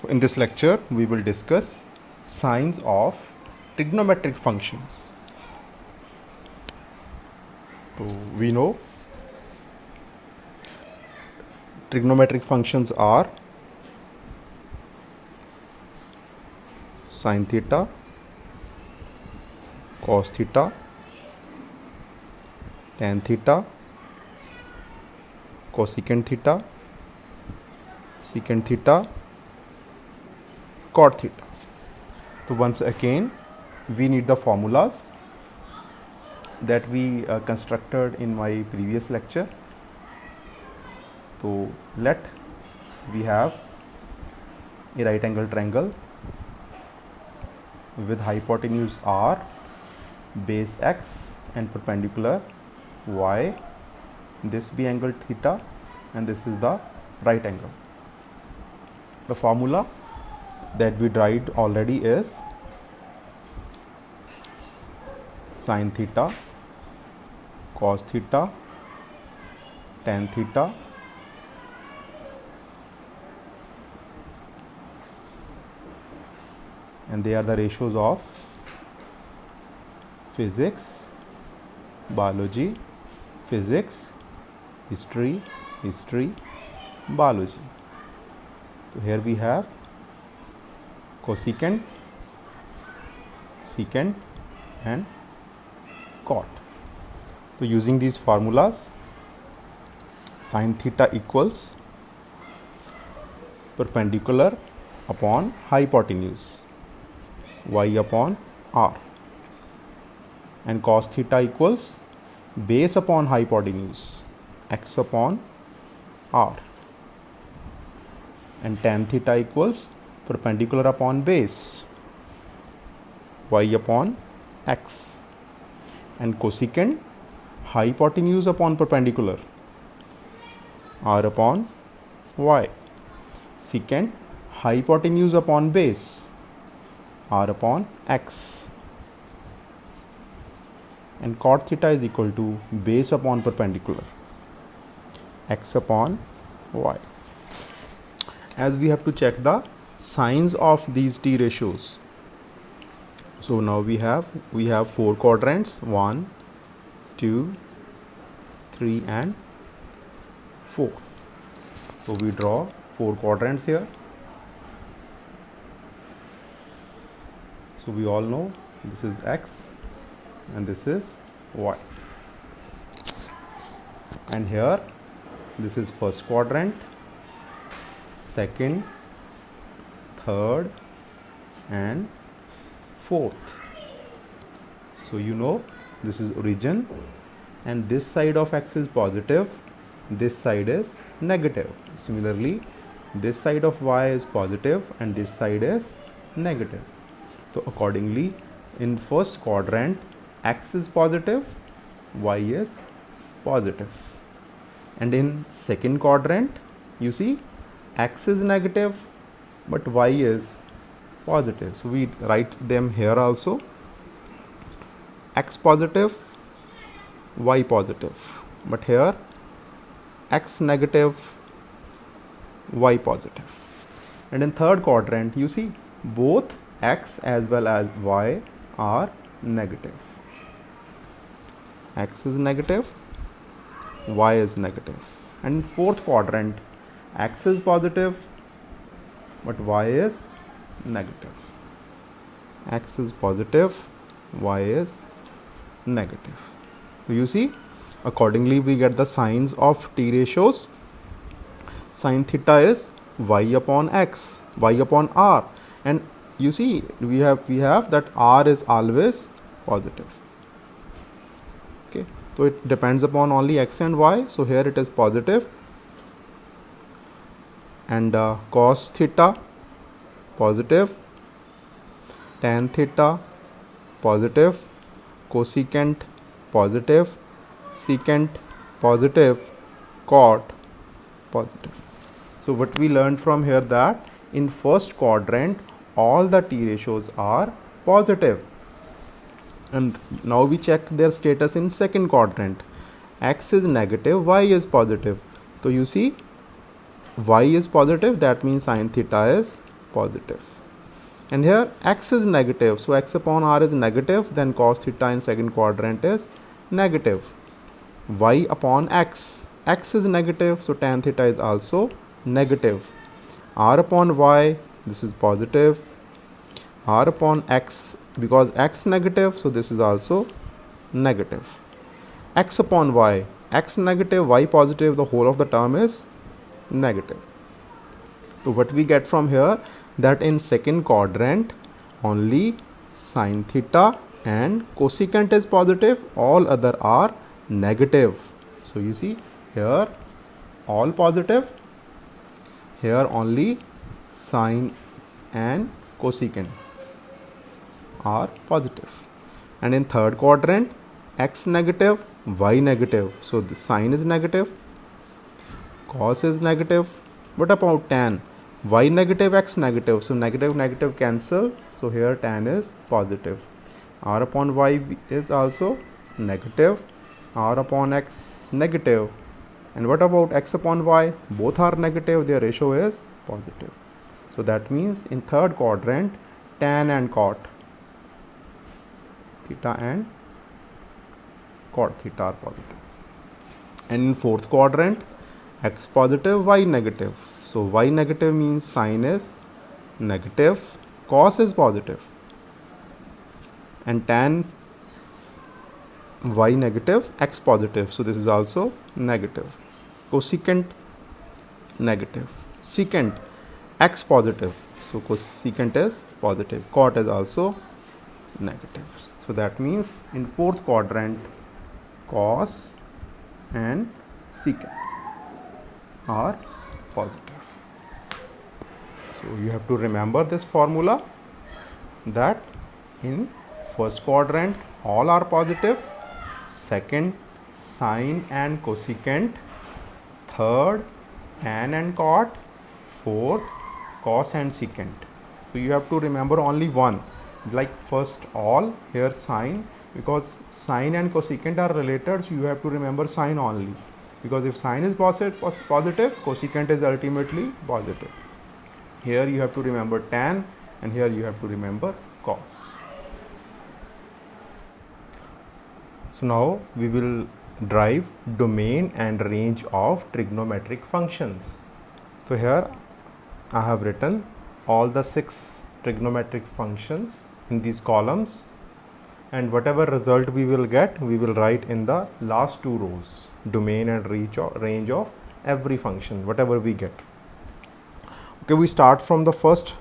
in this lecture we will discuss signs of trigonometric functions. So we know trigonometric functions are sin theta, cos theta, tan theta, cosecant theta, secant theta, cot theta. So once again we need the formulas that we constructed in my previous lecture. So let we have a right angle triangle with hypotenuse r, base x and perpendicular y. This be angle theta and this is the right angle. The formula that we derived already is sin theta, cos theta, tan theta, and they are the ratios of physics, biology, physics, history, biology. So here we have cosecant, secant and cot. So using these formulas, sin theta equals perpendicular upon hypotenuse y upon r, and cos theta equals base upon hypotenuse x upon r, and tan theta equals perpendicular upon base y upon x, and cosecant hypotenuse upon perpendicular r upon y, secant hypotenuse upon base r upon x, and cot theta is equal to base upon perpendicular x upon y. As we have to check the signs of these t ratios. So now we have 4 quadrants, 1, 2, 3 and 4. So we draw 4 quadrants here. So we all know this is x and this is y, and here this is first quadrant, second, third and fourth. So you know this is origin, and this side of x is positive, this side is negative. Similarly, this side of y is positive and this side is negative. So accordingly, in first quadrant x is positive, y is positive, and in second quadrant you see x is negative but y is positive. So we write them here also, x positive, y positive, but here x negative, y positive. And in third quadrant you see both x as well as y are negative. X is negative, y is negative. And in fourth quadrant x is positive but y is negative. X is positive, y is negative. So you see, accordingly we get the signs of t ratios. Sin theta is y upon x, y upon r, and you see we have that r is always positive. Okay, so it depends upon only x and y, so here it is positive. And cos theta positive, tan theta positive, cosecant positive, secant positive, cot positive. So what we learned from here, that in first quadrant all the t ratios are positive, and now we check their status in second quadrant. X is negative, y is positive. So you see y is positive, that means sin theta is positive. And here x is negative, so x upon r is negative, then cos theta in second quadrant is negative. Y upon x is negative, so tan theta is also negative. R upon y, this is positive. R upon x, because x negative, so this is also negative. X upon y, x negative, y positive, the whole of the term is negative. So what we get from here, that in second quadrant only sin theta and cosecant is positive, all other are negative. So you see here all positive, here only sin and cosecant are positive. And in third quadrant, x negative, y negative, so the sin is negative, cos is negative. What about tan? Y negative, x negative, so negative negative cancel, so here tan is positive. R upon y is also negative, r upon x negative. And what about x upon y? Both are negative, their ratio is positive. So that means in third quadrant, tan and cot, theta and cot theta are positive. And in fourth quadrant, x positive, y negative. So y negative means sin is negative, cos is positive, and tan y negative, x positive, so this is also negative. Cosecant negative, secant x positive, so cosecant is positive, cot is also negative. So that means in fourth quadrant, cos and secant are positive. So you have to remember this formula, that in first quadrant all are positive, second sine and cosecant, third tan and cot, fourth cos and secant. So you have to remember only one, like first all, here sine, because sine and cosecant are related, so you have to remember sine only, because if sine is positive, cosecant is ultimately positive. Here you have to remember tan, and here you have to remember cos. So now we will derive domain and range of trigonometric functions. So here I have written all the 6 trigonometric functions in these columns, and whatever result we will get, we will write in the last 2 rows, domain and range of every function, whatever we get. Okay, we start from the first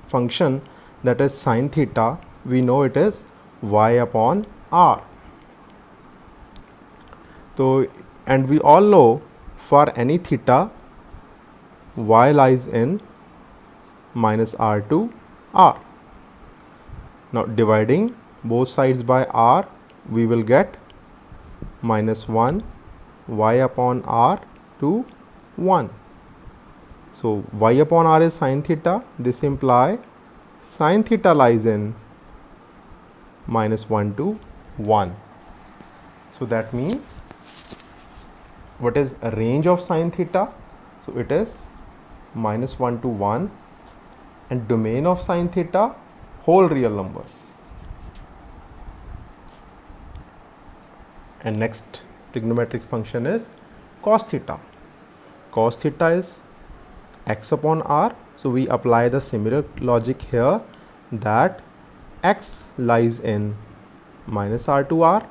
function, that is sin theta. We know it is y upon r. So, and we all know for any theta, y lies in minus r to r. Now dividing both sides by r, we will get minus 1 y upon r to 1. So y upon r is sin theta, this implies sin theta lies in minus 1 to 1. So that means, what is a range of sin theta? So it is minus 1 to 1, and domain of sin theta, whole real numbers. And next trigonometric function is cos theta. Cos theta is x upon r. So we apply the similar logic here, that x lies in minus r to r,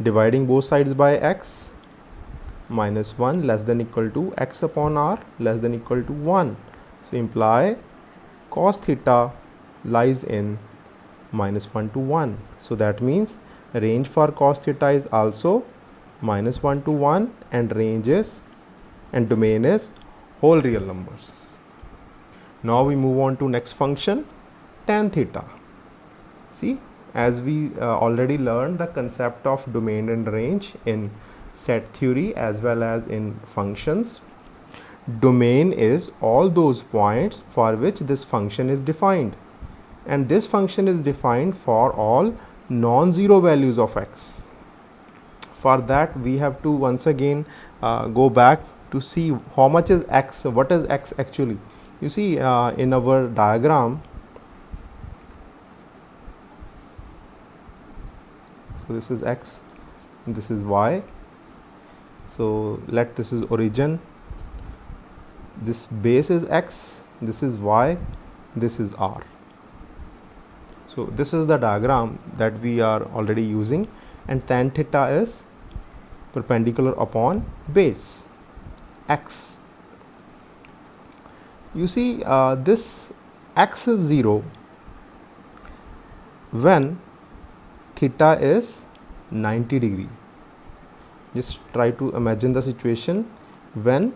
dividing both sides by x, minus 1 less than equal to x upon r less than equal to 1. So imply cos theta lies in minus 1 to 1. So that means range for cos theta is also minus 1 to 1, and range is, and domain is whole real numbers. Now we move on to next function, tan theta. See, as we already learned the concept of domain and range in set theory as well as in functions, domain is all those points for which this function is defined, and this function is defined for all non-zero values of x. For that we have to once again go back to see how much is x, what is x actually. You see, in our diagram, so this is x, this is y. So let this is origin, this base is x, this is y, this is r. So this is the diagram that we are already using, and tan theta is perpendicular upon base x. You see, this x is 0 when theta is 90 degree. Just try to imagine the situation when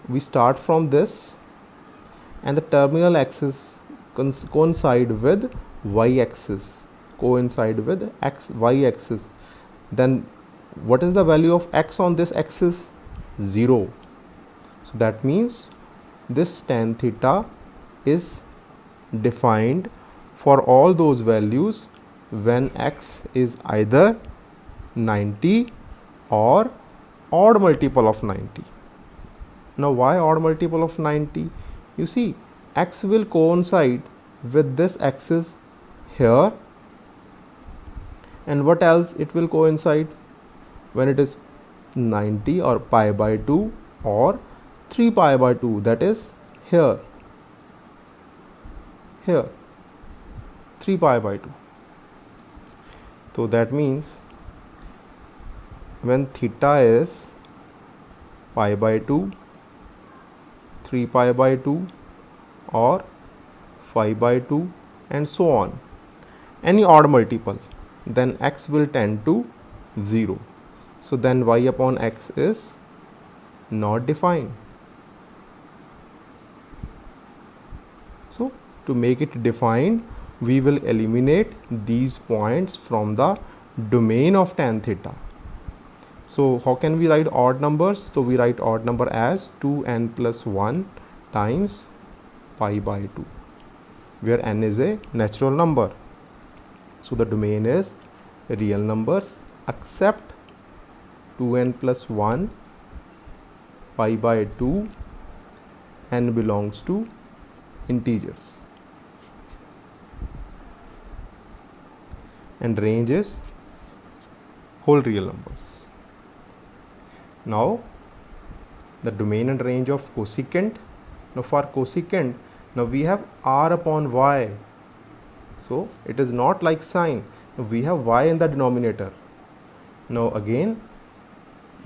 we start from this and the terminal axis coincide with y axis, y axis. Then what is the value of x on this axis? 0. So that means this tan theta is defined for all those values when x is either 90 or odd multiple of 90. Now why odd multiple of 90? You see, x will coincide with this axis here, and what else it will coincide when it is 90 or pi by 2 or 3 pi by 2, that is here 3 pi by 2. So that means when theta is pi by 2, 3 pi by 2 or 5 by 2 and so on, any odd multiple, then x will tend to 0. So then y upon x is not defined. So to make it defined, we will eliminate these points from the domain of tan theta. So how can we write odd numbers? So we write odd number as 2n plus 1 times pi by 2, where n is a natural number. So the domain is real numbers except 2n plus 1 pi by 2, n belongs to integers, and range is whole real numbers. Now the domain and range of cosecant. Now for cosecant, now we have r upon y, so it is not like sine. Now we have y in the denominator. Now again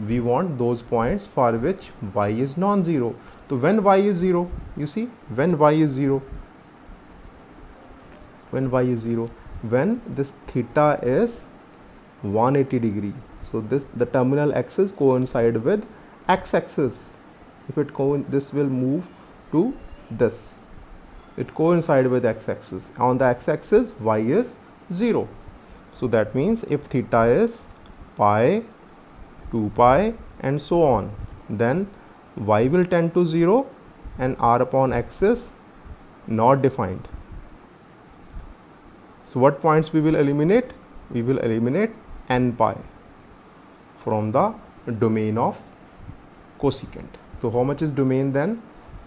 we want those points for which y is non-zero. So when y is 0, you see, when y is 0, when this theta is 180 degree, so the terminal axis coincide with x axis. If it this will move to this, it coincide with x axis. On the x axis y is 0. So that means if theta is pi, 2 pi and so on, then y will tend to 0 and r upon x is not defined. So what points we will eliminate? We will eliminate n pi from the domain of cosecant. So how much is domain then?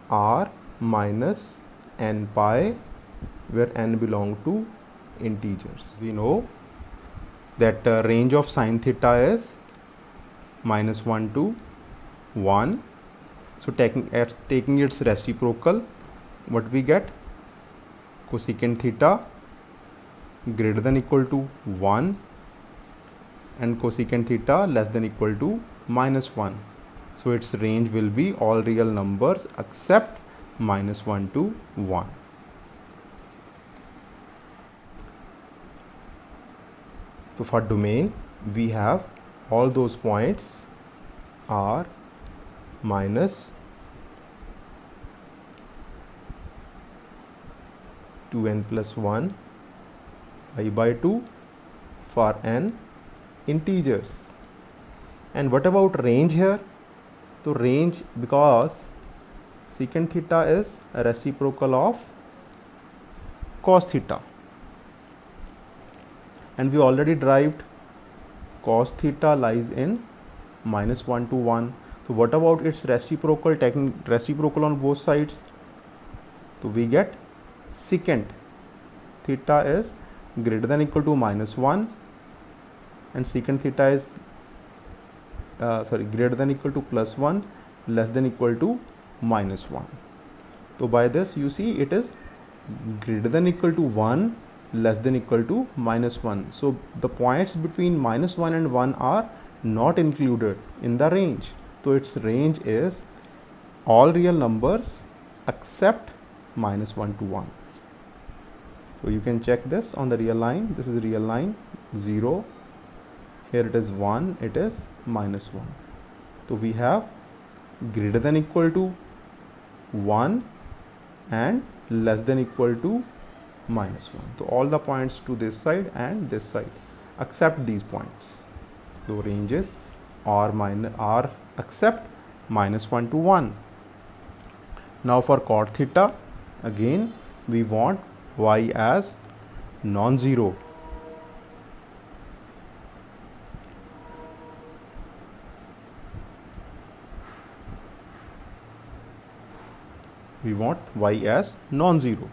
R minus n pi, where n belong to integers. We know that range of sine theta is -1 to 1. So taking its reciprocal, what we get? Cosecant theta greater than equal to 1 and cosecant theta less than equal to -1. So its range will be all real numbers except -1 to 1. So for domain, we have all those points are minus 2n plus 1 pi by 2 for n integers. And what about range here? So range, because secant theta is a reciprocal of cos theta, and we already derived cos theta lies in -1 to 1. So what about its reciprocal? Taking reciprocal on both sides, So we get secant theta is greater than equal to -1 and secant theta is greater than equal to +1 less than equal to -1. So by this you see it is greater than equal to 1 less than equal to -1. So the points between -1 and 1 are not included in the range. So its range is all real numbers except -1 to 1. So you can check this on the real line. This is real line 0. Here it is 1. It is -1. So we have greater than equal to 1 and less than equal to -1. So all the points to this side and this side except these points. The ranges are except -1 to 1. Now for cot theta, again we want y as non-zero. We want y as non-zero.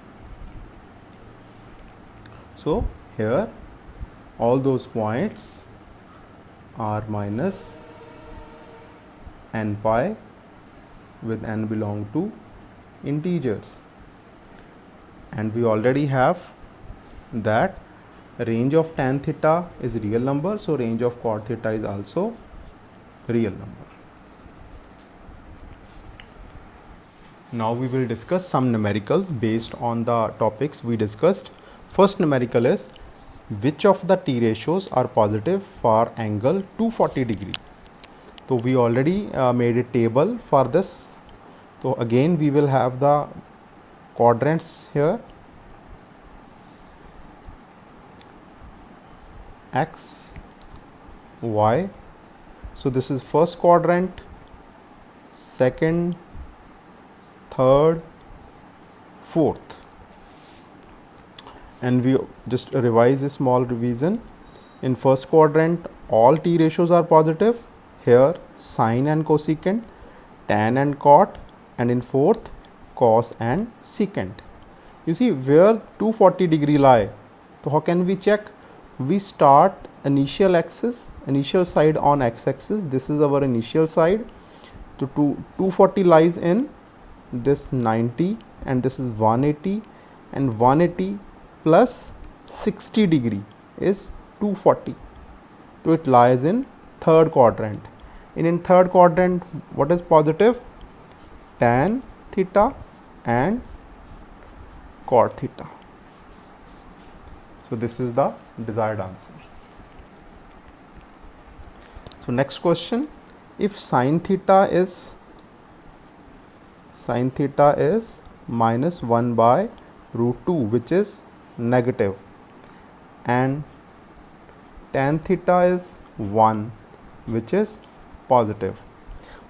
So here all those points are minus n pi with n belong to integers, and we already have that range of tan theta is real number, so range of cot theta is also real number. Now we will discuss some numericals based on the topics we discussed. First numerical is which of the t ratios are positive for angle 240 degree. So we already made a table for this. So again we will have the quadrants here, x, y. So this is first quadrant, second, third, fourth, and we just revise a small revision. In first quadrant all t ratios are positive, here sine and cosecant, tan and cot, and in fourth cos and secant. You see where 240 degree lie. So how can we check? We start initial axis, initial side on x-axis. This is our initial side. So 240 lies in this 90 and this is 180, and 180 plus 60 degree is 240. So it lies in third quadrant. And in third quadrant what is positive? Tan theta and cot theta. So this is the desired answer. So next question, if sine theta is minus 1 by root 2, which is negative, and tan theta is 1, which is positive,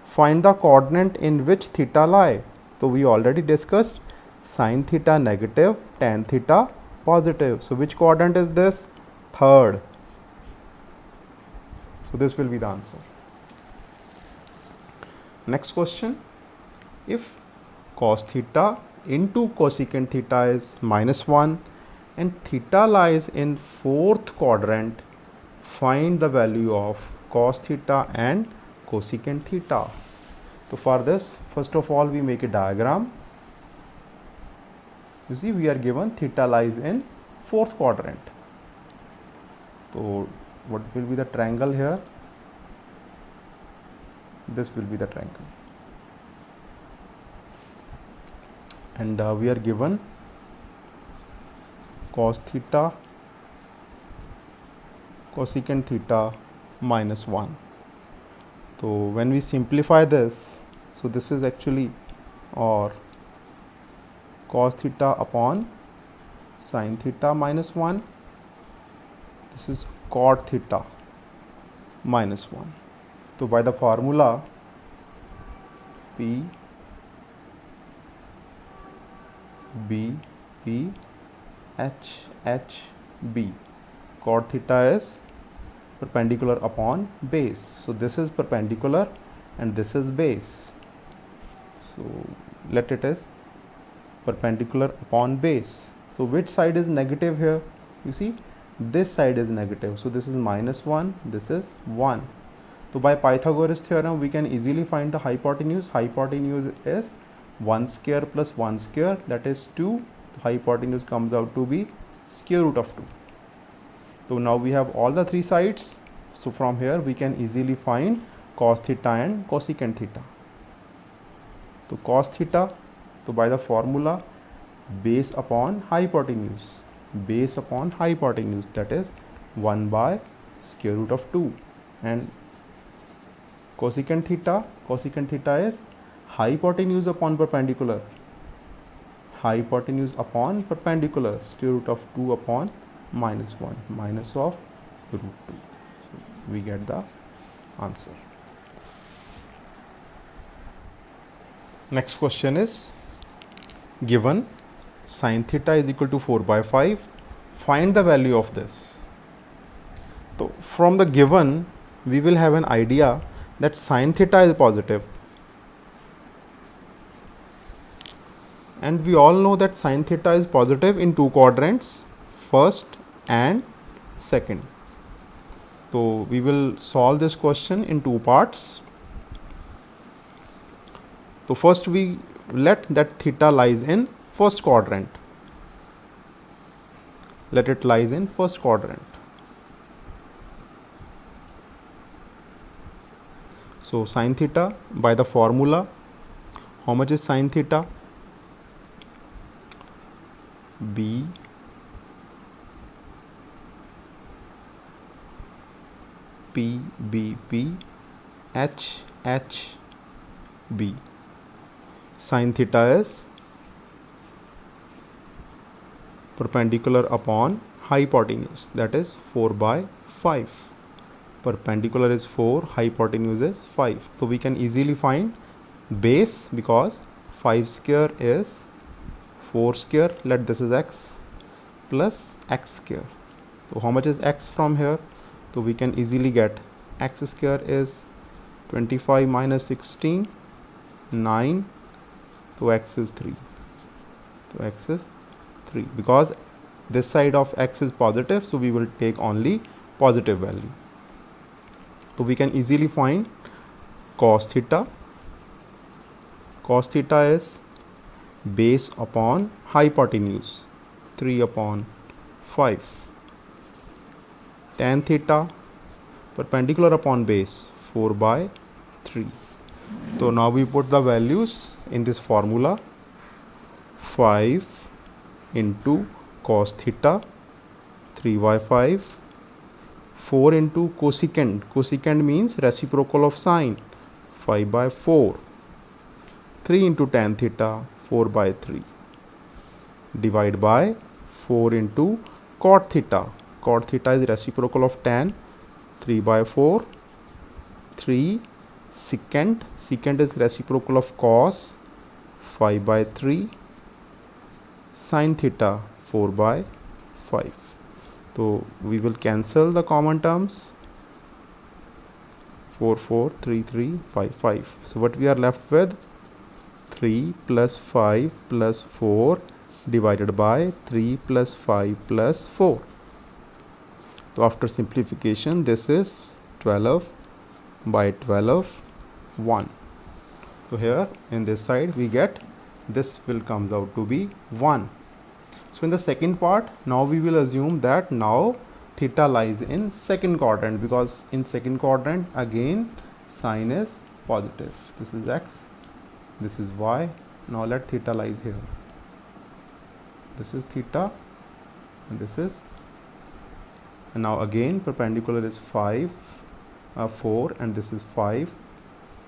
find the coordinate in which theta lie. So we already discussed sine theta negative, tan theta positive. So which quadrant is this? Third. So this will be the answer. Next question, if cos theta into cosecant theta is -1 and theta lies in fourth quadrant, find the value of cos theta and cosecant theta. So for this, first of all we make a diagram. You see we are given theta lies in fourth quadrant. So what will be the triangle here? This will be the triangle, and we are given cos theta, cosecant theta -1. So when we simplify this, so this is actually or cos theta upon sin theta -1. This is cot theta -1. So by the formula P B P H H B, cot theta is perpendicular upon base. So this is perpendicular and this is base. So let it as perpendicular upon base. So which side is negative here? You see, this side is negative. So this is -1, this is 1. So by Pythagoras theorem, we can easily find the hypotenuse. Hypotenuse is 1 square plus 1 square, that is 2. The hypotenuse comes out to be square root of 2. So now we have all the three sides. So from here we can easily find cos theta and cosecant theta. So cos theta, so by the formula base upon hypotenuse, base upon hypotenuse, that is 1 by square root of 2. And cosecant theta is hypotenuse upon perpendicular, hypotenuse upon perpendicular, square root of 2 upon -1, minus of root 2. So we get the answer. Next question is given sin theta is equal to 4 by 5. Find the value of this. So from the given, we will have an idea that sin theta is positive. And we all know that sin theta is positive in two quadrants, first and second. So we will solve this question in two parts. So first we let that theta lies in first quadrant. Let it lies in first quadrant. So sin theta, by the formula, how much is sin theta? B P B P H H B. Sin theta is perpendicular upon hypotenuse, that is 4 by 5. Perpendicular is 4, hypotenuse is 5. So we can easily find base, because 5 square is 4 square, let this is x, plus x square. So how much is x from here? So we can easily get x square is 25 minus 16, 9. So x is 3. So x is 3. Because this side of x is positive, so we will take only positive value. So we can easily find cos theta. Cos theta is base upon hypotenuse, 3 upon 5. Tan theta, perpendicular upon base, 4 by 3. So now we put the values in this formula. 5 into cos theta, 3 by 5. 4 into cosecant. Cosecant means reciprocal of sine, 5 by 4. 3 into tan theta, 4 by 3. Divide by 4 into cot theta. Cot theta is reciprocal of tan, 3 by 4. 3 secant. Secant is reciprocal of cos, 5 by 3. Sin theta, 4 by 5. So we will cancel the common terms. 4, 4, 3, 3, 5, 5. So what we are left with? 3 plus 5 plus 4 divided by 3 plus 5 plus 4. So after simplification, this is 12 by 12, 1. So here in this side we get, this will comes out to be 1. So in the second part, now we will assume that now theta lies in second quadrant, because in second quadrant again sine is positive. This is x, this is y. Now let theta lies here. This is theta and this is, and now again perpendicular is 5, 4, and this is 5.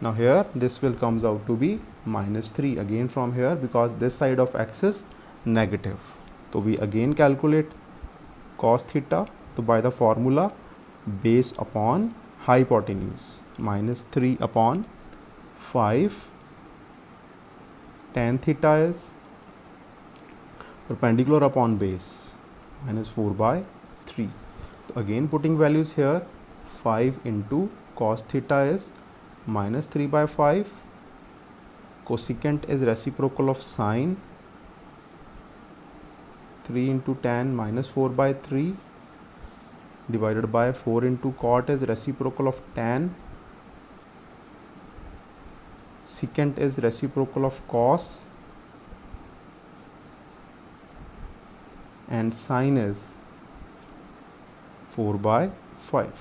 Now here this will comes out to be -3 again from here, because this side of x is negative. So we again calculate cos theta. So by the formula base upon hypotenuse, -3 upon 5. Tan theta is perpendicular upon base, -4 by 3. So again putting values here, 5 into cos theta is -3 by 5. Cosecant is reciprocal of sine, 3 into tan minus 4 by 3 divided by 4 into cot is reciprocal of tan, secant is reciprocal of cos, and sine is 4 by 5.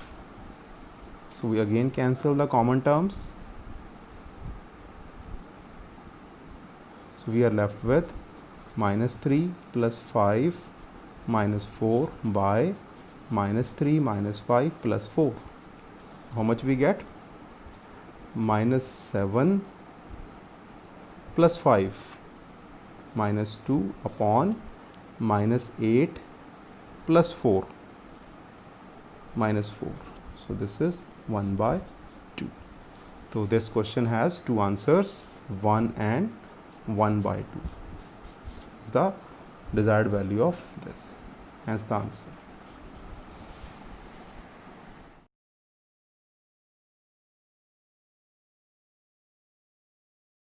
So we again cancel the common terms. So we are left with minus 3 plus 5 minus 4 by minus 3 minus 5 plus 4. How much we get? Minus 7 plus 5 minus 2 upon minus 8 plus 4 minus 4. So this is 1 by 2. So this question has two answers, 1 and 1 by 2 is the desired value of this as the answer.